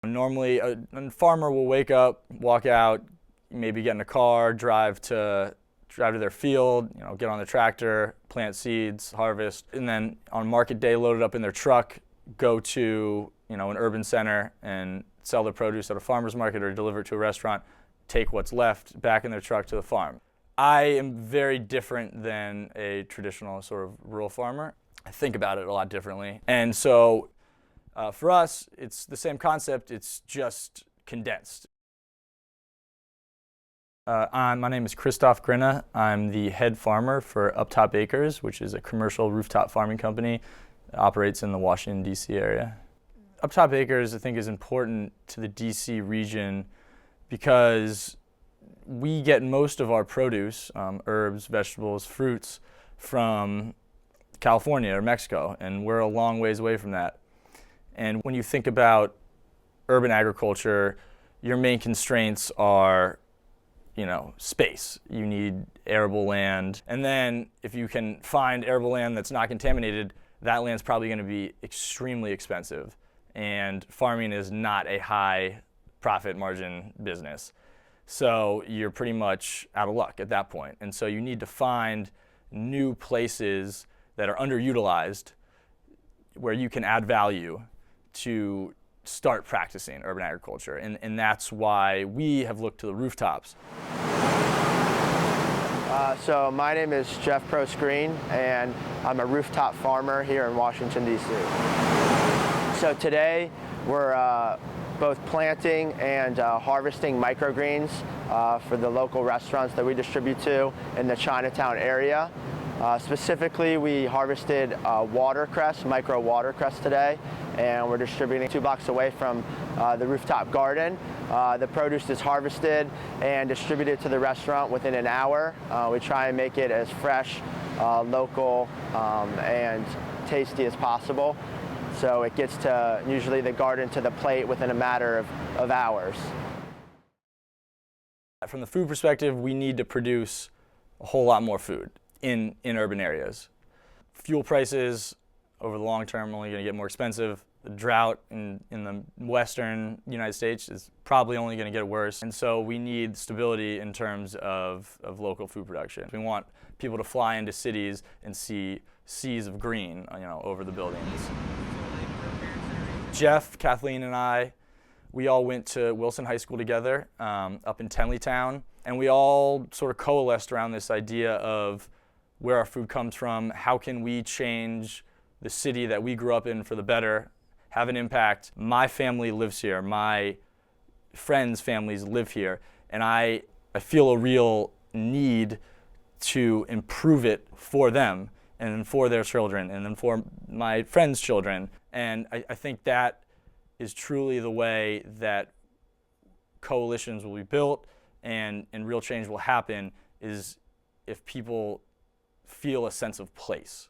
Normally, a farmer will wake up, walk out, maybe get in a car, drive to their field, get on the tractor, plant seeds, harvest, and then on market day load it up in their truck, go to an urban center and sell their produce at a farmer's market or deliver it to a restaurant, take what's left back in their truck to the farm. I am very different than a traditional sort of rural farmer. I think about it a lot differently. And so for us, it's the same concept, it's just condensed. My name is Christoph Grinna. I'm the head farmer for Rooftop Acres, which is a commercial rooftop farming company that operates in the Washington, D.C. area. Rooftop Acres, I think, is important to the D.C. region because we get most of our produce, herbs, vegetables, fruits, from California or Mexico, and we're a long ways away from that. And when you think about urban agriculture, your main constraints are space. You need arable land. And then if you can find arable land that's not contaminated, that land's probably going to be extremely expensive. And farming is not a high profit margin business. So you're pretty much out of luck at that point. And so you need to find new places that are underutilized where you can add value to start practicing urban agriculture, and that's why we have looked to the rooftops. So my name is Jeff Green, and I'm a rooftop farmer here in Washington, D.C. So today we're both planting and harvesting microgreens for the local restaurants that we distribute to in the Chinatown area. Specifically, we harvested watercress, micro watercress today, and we're distributing 2 blocks away from the rooftop garden. The produce is harvested and distributed to the restaurant within an hour. We try and make it as fresh, local, and tasty as possible. So it gets to usually the garden to the plate within a matter of hours. From the food perspective, we need to produce a whole lot more food in urban areas. Fuel prices over the long term are only going to get more expensive. The drought in the western United States is probably only going to get worse. And so we need stability in terms of local food production. We want people to fly into cities and see seas of green over the buildings. Jeff, Kathleen, and I, we all went to Wilson High School together up in Tenleytown, and we all sort of coalesced around this idea of where our food comes from, how can we change the city that we grew up in for the better, have an impact. My family lives here, my friends' families live here, and I feel a real need to improve it for them and for their children and then for my friends' children. And I think that is truly the way that coalitions will be built and real change will happen, is if people feel a sense of place.